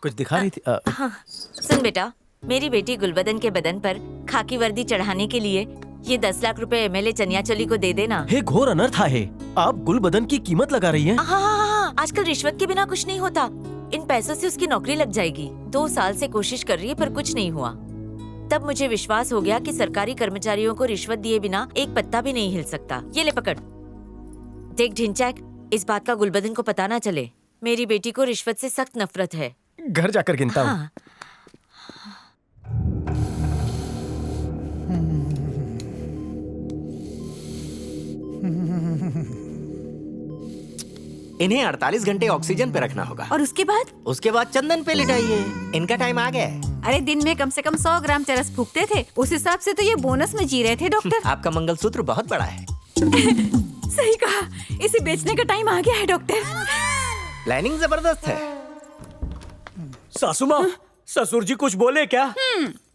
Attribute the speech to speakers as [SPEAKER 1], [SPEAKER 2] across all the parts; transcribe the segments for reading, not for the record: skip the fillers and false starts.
[SPEAKER 1] कुछ दिखा रही थी
[SPEAKER 2] हाँ, सुन बेटा, मेरी बेटी गुलबदन के बदन पर खाकी वर्दी चढ़ाने के लिए ये 10 लाख रुपए एमएलए चनिया चोली को दे देना।
[SPEAKER 1] हे घोर अनर्थ है। आप गुलबदन की कीमत लगा रही हैं?
[SPEAKER 2] हाँ, आजकल रिश्वत के बिना कुछ नहीं होता। इन पैसों से उसकी नौकरी लग जाएगी। 2 साल से कोशिश कर रही है पर कुछ नहीं हुआ। तब मुझे विश्वास हो गया कि सरकारी कर्मचारियों को रिश्वत दिए बिना एक पत्ता भी नहीं हिल सकता। ये ले पकड़। देख ढिंचैक, इस बात का गुलबदन को पता ना चले। मेरी बेटी को रिश्वत से सख्त नफरत है।
[SPEAKER 1] घर जाकर गिनता हूँ।
[SPEAKER 2] हाँ।
[SPEAKER 3] इन्हें 48 घंटे ऑक्सीजन पे रखना होगा
[SPEAKER 4] और उसके बाद
[SPEAKER 3] चंदन पे लिटाइए। इनका टाइम आ गया है।
[SPEAKER 4] अरे दिन में कम से कम 100 ग्राम चरस फूकते थे। उस हिसाब से तो ये बोनस में जी रहे थे डॉक्टर।
[SPEAKER 3] आपका मंगलसूत्र बहुत बड़ा है।
[SPEAKER 4] सही कहा, इसे बेचने का टाइम आ गया है डॉक्टर।
[SPEAKER 3] प्लानिंग जबरदस्त है।
[SPEAKER 1] सासू माँ, ससुर जी कुछ बोले क्या?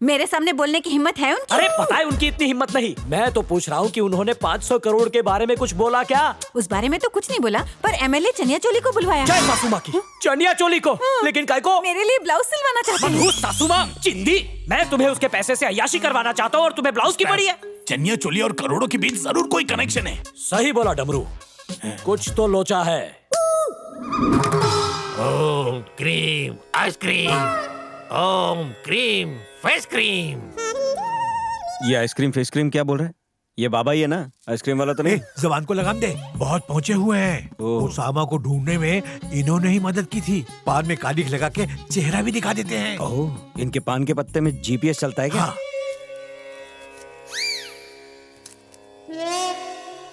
[SPEAKER 4] मेरे सामने बोलने की हिम्मत है उनकी?
[SPEAKER 1] अरे पता है उनकी इतनी हिम्मत नहीं। मैं तो पूछ रहा हूँ कि उन्होंने 500 करोड़ के बारे में कुछ बोला क्या?
[SPEAKER 4] उस बारे में तो कुछ नहीं बोला, पर एमएलए चनिया चोली को बुलवाया।
[SPEAKER 1] जय सासू माँ की। चनिया चोली को? लेकिन काय को?
[SPEAKER 4] मेरे लिए ब्लाउज सिलवाना चाहते हैं।
[SPEAKER 1] मनहूस सासू माँ, चिंदी। मैं तुम्हें उसके पैसे से अय्याशी करवाना चाहता हूँ और तुम्हें ब्लाउज की पड़ी है।
[SPEAKER 5] चनिया चोली और करोड़ों के बीच जरूर कोई कनेक्शन है।
[SPEAKER 1] सही बोला डमरू, कुछ तो लोचा है।
[SPEAKER 5] ओम क्रीम आइसक्रीम, ओम क्रीम फेस क्रीम।
[SPEAKER 6] ये आइसक्रीम फेस क्रीम क्या बोल रहा है? ये बाबा ही है ना, आइसक्रीम वाला तो नहीं?
[SPEAKER 7] जबान को लगाम दे, बहुत पहुंचे हुए हैं। उसामा को ढूंढने में इन्होंने ही मदद की थी। पान में कालिख लगा के चेहरा भी दिखा देते हैं।
[SPEAKER 6] ओह, इनके पान के पत्ते में जीपीएस चलता है क्या?
[SPEAKER 7] हाँ।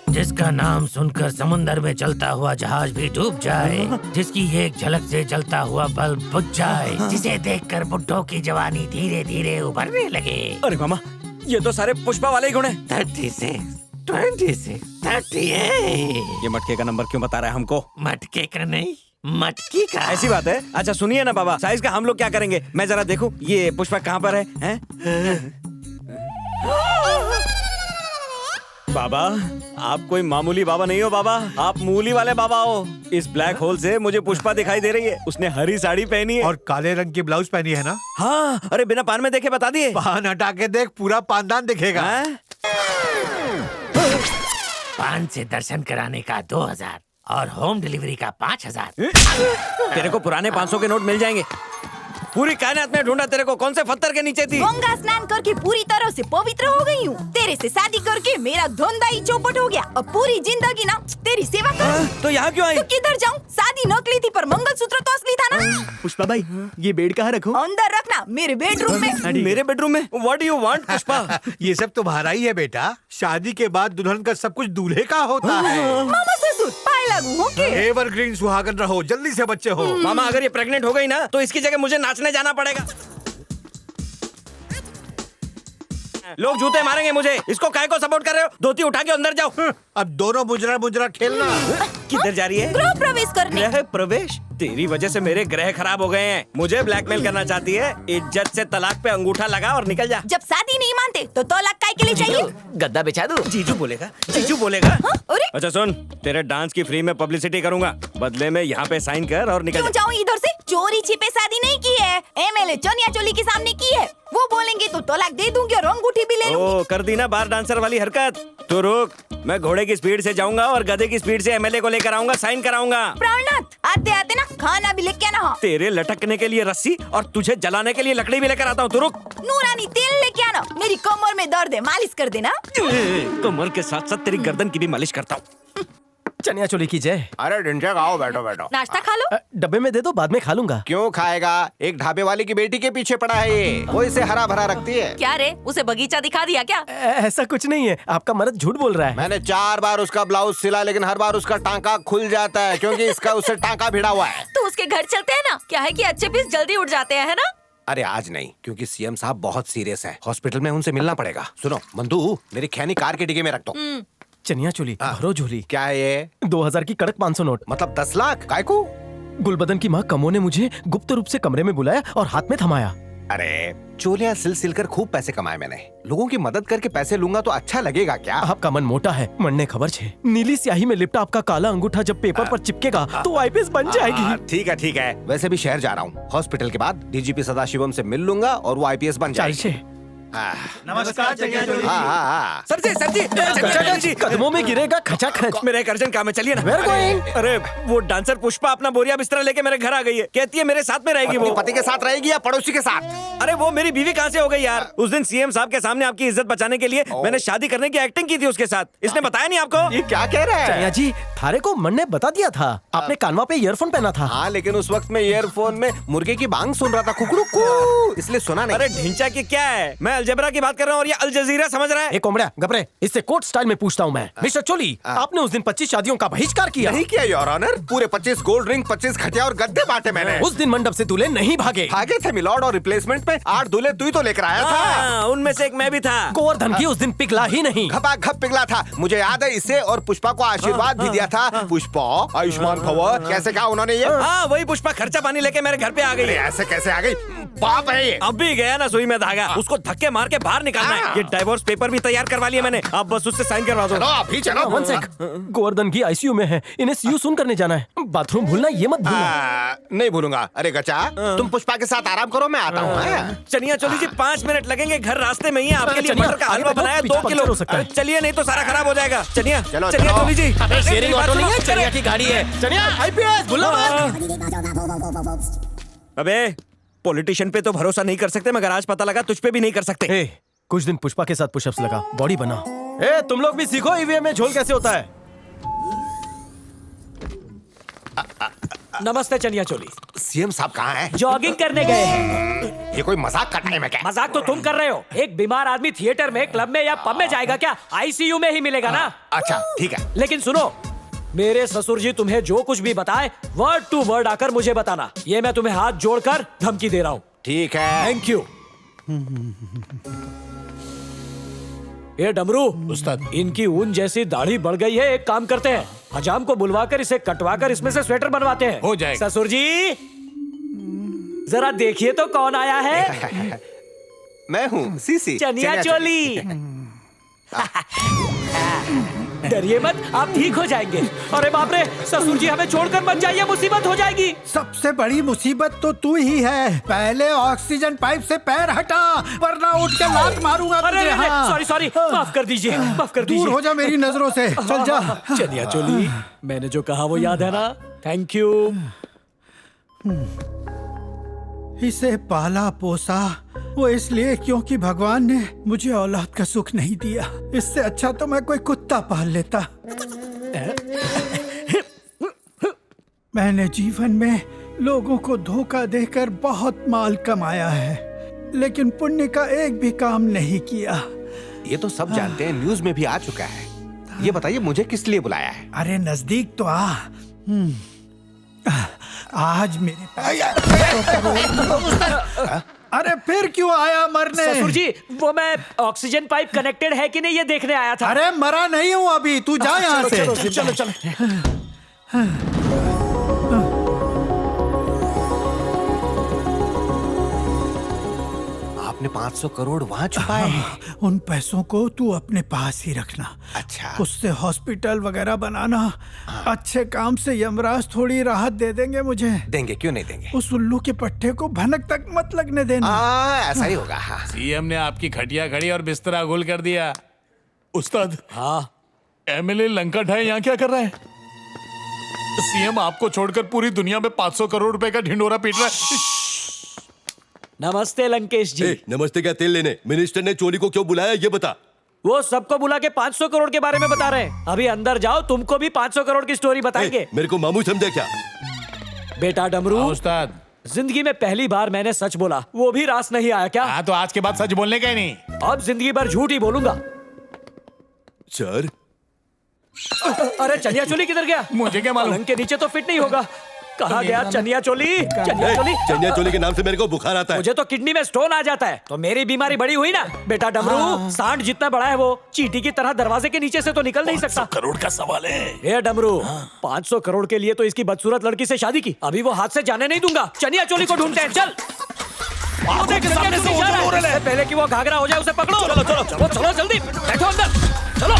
[SPEAKER 5] जिसका नाम सुनकर समुंदर में चलता हुआ जहाज भी डूब जाए, जिसकी एक झलक से जलता हुआ बल्ब बुझ जाए, जिसे देखकर बुड्ढों की जवानी धीरे धीरे उभरने लगे।
[SPEAKER 6] अरे मामा, ये तो सारे पुष्पा वाले ही गुण हैं।
[SPEAKER 5] 36, 26, 38।
[SPEAKER 6] ये मटके का नंबर क्यों बता रहा है हमको?
[SPEAKER 5] मटके का नहीं, मटकी का।
[SPEAKER 6] ऐसी बात है? अच्छा सुनिए ना बाबा, साइज का हम लोग क्या करेंगे? मैं जरा देखूं ये पुष्पा कहाँ पर है, हैं? बाबा, आप कोई मामूली बाबा नहीं हो बाबा, आप मूली वाले बाबा हो। इस ब्लैक होल से मुझे पुष्पा दिखाई दे रही है। उसने हरी साड़ी पहनी है
[SPEAKER 7] और काले रंग की ब्लाउज पहनी है ना?
[SPEAKER 6] हाँ, अरे बिना पान में देखे बता दिए।
[SPEAKER 7] पान हटा के देख, पूरा पानदान दिखेगा।
[SPEAKER 5] पान से दर्शन कराने का 2000 और होम डिलीवरी का 5000।
[SPEAKER 6] तेरे को पुराने 500 के नोट मिल जाएंगे। पूरी कायनात में ढूंढा, तेरे को कौन से पत्थर के नीचे थी?
[SPEAKER 4] गंगा स्नान करके पूरी तरह से पवित्र हो गई हूँ। तेरे से शादी करके मेरा धंधा ही चौपट हो गया। अब पूरी जिंदगी ना तेरी सेवा करूँ।
[SPEAKER 6] तो यहाँ क्यों आई?
[SPEAKER 4] तो किधर जाऊँ? शादी नकली थी पर मंगलसूत्र तो असली था ना।
[SPEAKER 1] पुष्पा भाई, ये बेड कहाँ रखूं?
[SPEAKER 4] अंदर रखना, मेरे बेडरूम में।
[SPEAKER 6] मेरे बेडरूम में? What do you want, Pushpa?
[SPEAKER 7] ये सब तुम्हारा ही है बेटा। शादी के बाद दुल्हन का सब कुछ दूल्हे का होता है।
[SPEAKER 4] मामा ससुर पाए लागू हो के।
[SPEAKER 7] एवरग्रीन सुहागन रहो, जल्दी से बच्चे हो।
[SPEAKER 6] मामा, अगर ये प्रेग्नेंट हो गई ना तो इसकी जगह मुझे नाचने जाना पड़ेगा। लोग जूते मारेंगे मुझे। इसको काय को सपोर्ट कर रहे हो? धोती उठा के अंदर जाओ।
[SPEAKER 7] अब दोनों मुजरा मुजरा खेलना।
[SPEAKER 6] किधर जा रही है?
[SPEAKER 4] गृह प्रवेश करने।
[SPEAKER 6] गृह प्रवेश? तेरी वजह से मेरे ग्रह खराब हो गए हैं। मुझे ब्लैकमेल करना चाहती है? इज्जत से तलाक पे अंगूठा लगा और निकल जा।
[SPEAKER 4] जब शादी नहीं मानते तो तलाक काय के लिए चाहिए?
[SPEAKER 3] गद्दा बिछा दूं?
[SPEAKER 6] जीजू बोलेगा, जीजू बोलेगा।
[SPEAKER 4] अरे
[SPEAKER 6] अच्छा सुन, तेरे डांस की फ्री में पब्लिसिटी करूंगा, बदले में यहाँ पे साइन कर और निकल
[SPEAKER 4] क्यों
[SPEAKER 6] जा।
[SPEAKER 4] जाऊँ इधर से? चोरी छिपे शादी नहीं की है, एमएलए चनिया चोली के सामने की है। वो बोलेंगे तो तलाक दे दूंगी और अंगूठी भी ले लूंगी।
[SPEAKER 6] ओ, कर दी ना बार डांसर वाली हरकत। तो रुक, मैं घोड़े की स्पीड से जाऊंगा और गधे की स्पीड से एमएलए को लेकर आऊंगा, साइन कराऊंगा।
[SPEAKER 4] प्राणनाथ, आते आते ना खाना भी लेके आना हो।
[SPEAKER 6] तेरे लटकने के लिए रस्सी और तुझे जलाने के लिए लकड़ी भी लेकर आता हूँ। तो रुक।
[SPEAKER 4] नूरानी तेल लेके आना। मेरी कमर में दर्द है, मालिश कर देना।
[SPEAKER 6] कमर के साथ साथ तेरी गर्दन की भी मालिश करता हूँ।
[SPEAKER 1] चनिया चोली की जय।
[SPEAKER 3] अरे ढिंचैक आओ, बैठो बैठो।
[SPEAKER 4] नाश्ता खा लो।
[SPEAKER 1] डब्बे में दे दो, बाद में खा लूंगा।
[SPEAKER 3] क्यों खाएगा? एक ढाबे वाली की बेटी के पीछे पड़ा है ये। वो इसे हरा भरा रखती है।
[SPEAKER 2] क्या रे, उसे बगीचा दिखा दिया क्या?
[SPEAKER 1] ऐसा कुछ नहीं है, आपका मर्द झूठ बोल रहा है।
[SPEAKER 3] मैंने 4 बार उसका ब्लाउज सिला, लेकिन हर बार उसका टांका खुल जाता है क्योंकि इसका उससे टांका भिड़ा हुआ है।
[SPEAKER 2] तो उसके घर चलते हैं ना, क्या है कि अच्छे पीस जल्दी उठ जाते हैं, है ना?
[SPEAKER 3] अरे आज नहीं, क्योंकि सीएम साहब बहुत सीरियस है। हॉस्पिटल में उनसे मिलना पड़ेगा। सुनो मंदू, मेरी खैनी कार के डिगे में रख दो।
[SPEAKER 1] चनिया चोली, भरो झोली।
[SPEAKER 3] क्या है ये?
[SPEAKER 1] 2000 की कड़क 500 नोट।
[SPEAKER 3] मतलब 10 लाख? काय को?
[SPEAKER 1] गुलबदन की माँ कमो ने मुझे गुप्त रूप से कमरे में बुलाया और हाथ में थमाया।
[SPEAKER 3] अरे चोलियां सिल कर खूब पैसे कमाए मैंने। लोगों की मदद करके पैसे लूंगा तो अच्छा लगेगा क्या?
[SPEAKER 1] आपका मन मोटा है, मन ने खबर छे। नीली स्याही में लिपटा आपका काला अंगूठा जब पेपर पर चिपकेगा तो आईपीएस बन जाएगी।
[SPEAKER 3] ठीक है ठीक है। वैसे भी शहर जा रहा हूँ, हॉस्पिटल के बाद डीजीपी सदाशिवम से मिल लूंगा और वो आईपीएस बन जाएगी।
[SPEAKER 7] नमस्कार चनिया चोली।
[SPEAKER 3] हाँ।
[SPEAKER 6] सर जी
[SPEAKER 1] कदमों में गिरेगा खचाखच।
[SPEAKER 6] मेरा एक अर्जेंट काम है, चलिए ना।
[SPEAKER 1] Where going?
[SPEAKER 6] अरे वो डांसर पुष्पा अपना बोरिया बिस्तरा लेके मेरे घर आ गई है। कहती है मेरे साथ में रहेगी वो।
[SPEAKER 3] पति के साथ रहेगी या पड़ोसी के साथ?
[SPEAKER 6] अरे वो मेरी बीवी कहाँ से हो गई यार? उस दिन सीएम साहब के सामने आपकी इज्जत बचाने के लिए मैंने शादी करने की एक्टिंग की थी उसके साथ। इसने बताया नहीं आपको?
[SPEAKER 3] ये क्या कह रहा
[SPEAKER 1] चनिया
[SPEAKER 3] है?
[SPEAKER 1] जी, थारे को मन ने बता दिया था। आपने कानवा पे ईयरफोन पहना था।
[SPEAKER 3] हाँ लेकिन उस वक्त मैं ईयरफोन में मुर्गे की बांग सुन रहा था, कुकड़ू, इसलिए सुना नहीं।
[SPEAKER 6] अरे ढिंचा की क्या है? मैं अलजेब्रा की बात कर रहा हूँ और ये अल जजीरा समझ रहा है।
[SPEAKER 1] एक कोमड़ा गबरे, इससे कोर्ट स्टाइल में पूछता हूँ मैं। मिस्टर चोली, आपने उस दिन 25 शादियों का बहिष्कार किया।
[SPEAKER 3] नहीं किया योर ऑनर। पूरे 25 गोल्ड रिंग, 25 खटिया और गद्दे बांटे मैंने।
[SPEAKER 1] उस दिन मंडप से दूल्हे नहीं भागे।
[SPEAKER 3] भागे थे मिलॉर्ड, और रिप्लेसमेंट में 8 दूल्हे तू ही तो लेकर आया था।
[SPEAKER 6] हाँ, उनमें से एक मैं भी था।
[SPEAKER 1] गोवर्धन की उस दिन पिघला ही नहीं।
[SPEAKER 3] घपा घप पिघला था। मुझे याद है इसे, और पुष्पा को आशीर्वाद भी दिया था। पुष्पा आयुष्मान भव, कैसे कहा उन्होंने ये?
[SPEAKER 6] हाँ वही पुष्पा खर्चा पानी लेके मेरे घर पे आ गई
[SPEAKER 3] अरे
[SPEAKER 6] है।
[SPEAKER 3] ऐसे कैसे आ गई? बाप है ये।
[SPEAKER 6] अब भी गया ना सुई में धागा, उसको धक्के मार के बाहर निकालना है। ये डाइवोर्स पेपर भी तैयार करवा लिया मैंने, आप बस उससे साइन करवा दो।
[SPEAKER 3] चलो अभी चलो।
[SPEAKER 1] वन सेक, गोवर्धन की आईसीयू में है, इन्हें सीयू सुन करने जाना है। बाथरूम भूलना ये मत भूलना।
[SPEAKER 3] नहीं भूलूंगा। अरे गचा, तुम पुष्पा के साथ आराम करो, मैं आता हूँ।
[SPEAKER 6] चनिया चोली जी 5 मिनट लगेंगे, घर रास्ते में ही है। आपके लिए
[SPEAKER 1] चनिया,
[SPEAKER 6] मटर का हलवा
[SPEAKER 1] आगे
[SPEAKER 6] बनाया
[SPEAKER 1] देखो,
[SPEAKER 6] 2
[SPEAKER 1] पीछे
[SPEAKER 6] किलो।
[SPEAKER 1] हो सकता है।
[SPEAKER 6] अरे चलिए नहीं तो सारा खराब हो जाएगा। चनिया
[SPEAKER 3] चलो,
[SPEAKER 6] चनिया
[SPEAKER 3] चलो।
[SPEAKER 6] चोली जी,
[SPEAKER 1] शेयरिंग ऑटो नहीं है,
[SPEAKER 6] चलो।
[SPEAKER 1] चनिया की गाड़ी है। चनिया आईपीएस भूलना मत।
[SPEAKER 6] अबे पॉलिटिशियन पे तो भरोसा नहीं कर सकते, मगर आज पता लगा तुझ पे भी नहीं कर सकते।
[SPEAKER 1] ए, कुछ दिन पुष्पा के साथ पुशअप्स लगा, बॉडी बना। ए, तुम लोग भी सीखो ईवीएम में झोल कैसे होता है।
[SPEAKER 8] नमस्ते चनिया चोली।
[SPEAKER 3] सीएम साहब कहाँ हैं?
[SPEAKER 8] जॉगिंग करने गए हैं।
[SPEAKER 3] ये कोई मजाक का टाइम है क्या?
[SPEAKER 8] मजाक तो तुम कर रहे हो। एक बीमार आदमी थिएटर में, क्लब में या पब में जाएगा क्या? आईसीयू में ही मिलेगा ना।
[SPEAKER 3] अच्छा ठीक है।
[SPEAKER 8] लेकिन सुनो, मेरे ससुर जी तुम्हें जो कुछ भी बताए वर्ड टू वर्ड आकर मुझे बताना। ये मैं तुम्हें हाथ जोड़कर धमकी दे रहा हूँ।
[SPEAKER 3] ठीक है।
[SPEAKER 8] Thank you. ये डमरू
[SPEAKER 7] उस्ताद।
[SPEAKER 8] इनकी ऊन जैसी दाढ़ी बढ़ गई है। एक काम करते हैं, हजाम को बुलवाकर इसे कटवाकर इसमें से स्वेटर बनवाते हैं।
[SPEAKER 7] हो जाएगा।
[SPEAKER 8] ससुर जी जरा देखिए तो कौन आया है।
[SPEAKER 3] मैं हूँ सीसी
[SPEAKER 8] चनिया चोली। डरिए मत, आप ठीक हो जाएंगे। अरे बाप रे, ससुर जी हमें छोड़कर मत जाइए, मुसीबत हो जाएगी।
[SPEAKER 9] सबसे बड़ी मुसीबत तो तू ही है। पहले ऑक्सीजन पाइप से पैर हटा, वरना उठ के लात मारूंगा
[SPEAKER 8] अरे
[SPEAKER 9] तुझे। हाँ।
[SPEAKER 8] सॉरी सॉरी, माफ कर दीजिए, माफ कर
[SPEAKER 9] दूर
[SPEAKER 8] दीजिए।
[SPEAKER 9] हो जा मेरी नजरों से, चल जा।
[SPEAKER 8] चनिया चोली, मैंने जो कहा वो याद है ना? Thank you.
[SPEAKER 9] इसे पाला पोसा वो इसलिए क्योंकि भगवान ने मुझे औलाद का सुख नहीं दिया। इससे अच्छा तो मैं कोई कुत्ता पाल लेता। मैंने जीवन में लोगों को धोखा देकर बहुत माल कमाया है, लेकिन पुण्य का एक भी काम नहीं किया।
[SPEAKER 3] ये तो सब जानते हैं, न्यूज में भी आ चुका है। ये बताइए मुझे किस लिए बुलाया है?
[SPEAKER 9] अरे नजदीक तो आ। आज मेरे अरे फिर क्यों आया मरने?
[SPEAKER 8] ससुर जी, वो मैं ऑक्सीजन पाइप कनेक्टेड है कि नहीं ये देखने आया था।
[SPEAKER 9] अरे मरा नहीं हूँ अभी, तू जा यहाँ से।
[SPEAKER 8] चलो चलो चलो।
[SPEAKER 3] आपने 500 करोड़ वहाँ छुपाए हैं।
[SPEAKER 9] उन पैसों को तू अपने पास ही रखना।
[SPEAKER 3] अच्छा।
[SPEAKER 9] उससे हॉस्पिटल वगैरह बनाना। अच्छे काम से यमराज थोड़ी राहत दे देंगे मुझे।
[SPEAKER 3] देंगे, क्यों नहीं देंगे?
[SPEAKER 9] उस उल्लू के पट्टे को भनक तक मत लगने देना।
[SPEAKER 3] ऐसा ही होगा। हाँ।
[SPEAKER 7] सीएम ने आपकी खटिया खड़ी और बिस्तरा गुल कर दिया। उस्ताद,
[SPEAKER 8] हाँ
[SPEAKER 7] एमएलए लंका ढाई यहाँ क्या कर रहा है? सीएम आपको छोड़कर पूरी दुनिया में 500 करोड़ रुपए का ढिंडोरा पीट रहा है।
[SPEAKER 8] नमस्ते लंकेश जी।
[SPEAKER 10] नमस्ते क्या तेल लेने? मिनिस्टर ने चोरी को क्यों बुलाया ये बता।
[SPEAKER 8] वो सबको बुला के 500 करोड़ के बारे में बता रहे हैं। अभी अंदर जाओ, तुमको भी 500 करोड़ की स्टोरी बताएंगे।
[SPEAKER 10] मेरे को मामू समझा क्या?
[SPEAKER 8] बेटा डमरू,
[SPEAKER 7] उस्ताद,
[SPEAKER 8] जिंदगी में पहली बार मैंने सच बोला, वो भी रास नहीं आया क्या?
[SPEAKER 7] हाँ तो आज के बाद सच बोलने का ही नहीं।
[SPEAKER 8] अब जिंदगी भर झूठ ही बोलूंगा।
[SPEAKER 10] सर,
[SPEAKER 8] अरे चनिया चोली किधर गया?
[SPEAKER 7] मुझे क्या मालूम?
[SPEAKER 8] पलंग के नीचे तो फिट नहीं होगा। कहाँ गया चनिया चोली? चनिया चोली,
[SPEAKER 10] चनिया चोली के नाम से मेरे को बुखार आता है।
[SPEAKER 8] मुझे तो किडनी में स्टोन आ जाता है, तो मेरी बीमारी बड़ी हुई ना। बेटा डमरू, सांड जितना बड़ा है वो चींटी की तरह दरवाजे के नीचे से तो निकल नहीं सकता।
[SPEAKER 7] करोड़ का सवाल है।
[SPEAKER 8] ये डमरू, 500 करोड़ के लिए तो इसकी बदसूरत लड़की से शादी की, अभी वो हाथ से जाने नहीं दूंगा। चनिया चोली को ढूंढते हैं, चल। आंखों के सामने से वो जो है। पहले कि वो घाघरा हो जाए उसे पकड़ो। चलो चलो चलो चलो जल्दी बैठो अंदर चलो।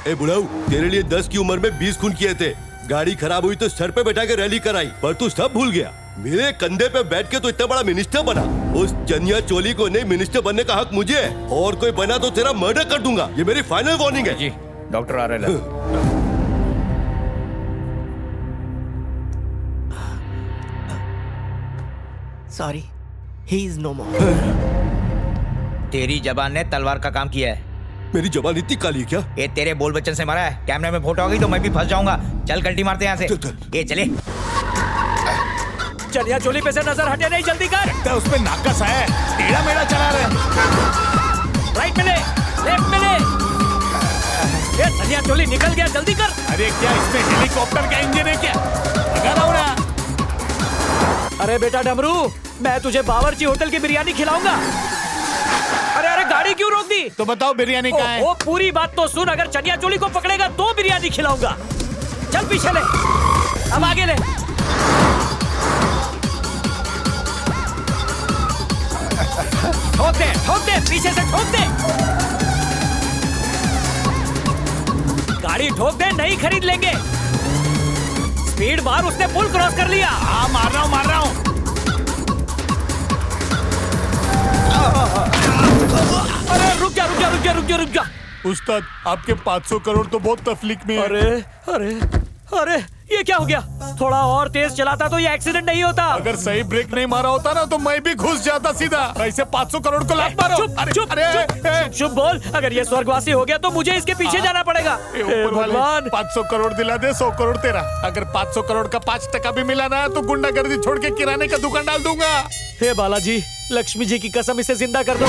[SPEAKER 10] ए बुढ़ाऊ, तेरे लिए 10 की उम्र में 20 खून किए थे। गाड़ी खराब हुई तो सर पे बैठा के रैली कराई, पर तू सब भूल गया। मेरे कंधे पे बैठ के तो इतना बड़ा मिनिस्टर बना। उस चनिया चोली को नहीं, मिनिस्टर बनने का हक मुझे है, और कोई बना तो तेरा मर्डर कर दूंगा। ये मेरी फाइनल वार्निंग है।
[SPEAKER 6] जी डॉक्टर आ रहे हैं।
[SPEAKER 11] सॉरी, ही इज नो मोर।
[SPEAKER 12] तेरी जबान ने तलवार का काम किया है।
[SPEAKER 10] मेरी जबान इतनी काली है क्या?
[SPEAKER 12] ये तेरे बोल बच्चन से मरा है। कैमरे में फोटो आ गई तो मैं भी फंस जाऊंगा। चल कल्टी मारते हैं यहाँ से। ये चले।
[SPEAKER 8] चलिया चोली पे से नजर हटे नहीं, जल्दी कर।
[SPEAKER 7] उसमें नाकस है, टेढ़ा मेढ़ा चला रहे।
[SPEAKER 8] राइट में ले, लेफ्ट में ले। ये चलिया चोली निकल गया, जल्दी कर।
[SPEAKER 7] अरे क्या इसमें हेलीकॉप्टर का इंजन है क्या? लगा रहा हूं ना।
[SPEAKER 8] अरे बेटा डमरू, मैं तुझे बावर्ची होटल की बिरयानी खिलाऊंगा। अरे अरे गाड़ी क्यों रोक दी?
[SPEAKER 7] तो बताओ बिरयानी कहाँ है?
[SPEAKER 8] वो पूरी बात तो सुन। अगर चनिया चोली को पकड़ेगा तो बिरयानी खिलाऊंगा। चल पीछे ले, अब आगे ले। ठोक दे, पीछे से ठोक दे। गाड़ी ठोक दे, नहीं खरीद लेंगे। स्पीड मार, उसने पुल क्रॉस कर लिया।
[SPEAKER 7] हाँ मार रहा हूँ।
[SPEAKER 8] अरे रुक जा।
[SPEAKER 7] उस्ताद, आपके 500 करोड़ तो बहुत तकलीफ में है।
[SPEAKER 8] अरे ये क्या हो गया? थोड़ा और तेज चलाता तो ये एक्सीडेंट नहीं होता।
[SPEAKER 7] अगर सही ब्रेक नहीं मारा होता ना तो मैं भी घुस जाता सीधा। ऐसे 500 करोड़ को लात मारो।
[SPEAKER 8] चुप बोल। अगर ये स्वर्गवासी हो गया तो मुझे इसके पीछे जाना पड़ेगा।
[SPEAKER 7] भगवान, 500 करोड़ दिला दे, 100 करोड़ तेरा। अगर 500 करोड़ का 5% भी मिला ना तो गुंडागर्दी छोड़ के किराने का दुकान डाल दूंगा।
[SPEAKER 8] हे बालाजी, लक्ष्मी जी की कसम, इसे जिंदा कर दो।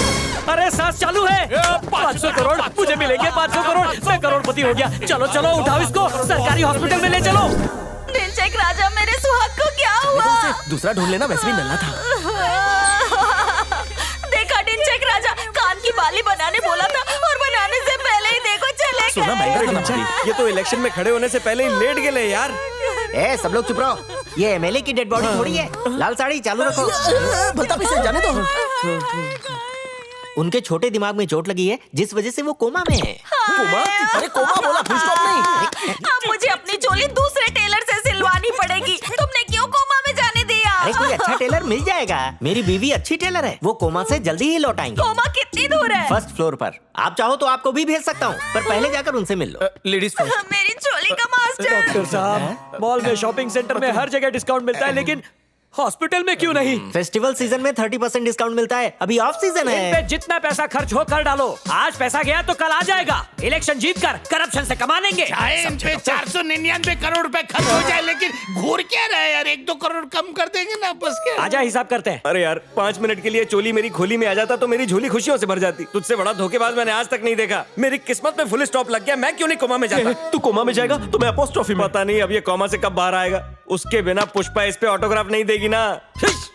[SPEAKER 8] अरे सांस चालू है। 500 करोड़ मुझे मिलेंगे। 500 करोड़, मैं करोड़पति हो गया। चलो चलो उठाओ इसको, सरकारी हॉस्पिटल में ले चलो।
[SPEAKER 4] दिलचैक राजा, मेरे सुहाग को क्या हुआ?
[SPEAKER 1] दूसरा ढूंढ लेना, वैसे भी नल्ला था।
[SPEAKER 4] देखा दिलचैक राजा, कान की बाली बनाने बोला था और बनाने से पहले ही देखो चले
[SPEAKER 1] सुना
[SPEAKER 4] गए।
[SPEAKER 6] ये तो इलेक्शन में खड़े होने से पहले ही लेट गए यार।
[SPEAKER 11] ए सब लोग चुप रहो। ये एमएलए की डेड बॉडी थोड़ी है। लाल साड़ी चालू रखो।
[SPEAKER 1] भलता पीछे जाने दो।
[SPEAKER 11] उनके छोटे दिमाग में चोट लगी है, जिस वजह से वो कोमा में है।
[SPEAKER 1] कोमा? अरे कोमा बोला, फुल स्टॉप नहीं।
[SPEAKER 4] अब मुझे अपनी चोली दूसरे टेलर से सिलवानी पड़ेगी। तुमने क्यों कोमा में जाने दिया?
[SPEAKER 11] अरे कोई अच्छा टेलर मिल जाएगा। मेरी बीवी अच्छी टेलर है, वो कोमा से जल्दी ही लौट आएंगे।
[SPEAKER 4] कोमा कितनी दूर है?
[SPEAKER 11] फर्स्ट फ्लोर पर। आप चाहो तो आपको भी भेज सकता हूँ, पर पहले जाकर उनसे मिल लो।
[SPEAKER 1] Ladies first.
[SPEAKER 4] मेरी चोली का मास्टर।
[SPEAKER 8] डॉक्टर साहब, मॉल में, शॉपिंग सेंटर में हर जगह डिस्काउंट मिलता है, लेकिन हॉस्पिटल में क्यों नहीं?
[SPEAKER 11] फेस्टिवल सीजन में 30% डिस्काउंट मिलता है। अभी ऑफ सीजन
[SPEAKER 8] इन पे
[SPEAKER 11] है।
[SPEAKER 8] जितना पैसा खर्च हो कर डालो। आज पैसा गया तो कल आ जाएगा। इलेक्शन जीत कर करप्शन से कमा लेंगे।
[SPEAKER 7] चाहे इन पे 499 करोड़ रुपए खर्च हो जाए, लेकिन घूर क्या रहा है यार? 1-2 करोड़ कम कर देंगे ना, बस क्या?
[SPEAKER 8] आजा हिसाब करते हैं।
[SPEAKER 6] अरे यार, 5 मिनट के लिए चोली मेरी खोली में आ जाता तो मेरी झोली खुशियों से भर जाती। तुझसे बड़ा धोखेबाज मैंने आज तक नहीं देखा। मेरी किस्मत में फुल स्टॉप लग गया। मैं क्यों नहीं कोमा में जाता?
[SPEAKER 1] तू कोमा में जाएगा तो मैं अपोस्ट्रोफी में।
[SPEAKER 6] पता नहीं अब ये कोमा से कब बाहर आएगा। उसके बिना पुष्पा इस पे ऑटोग्राफ नहीं देगी ना।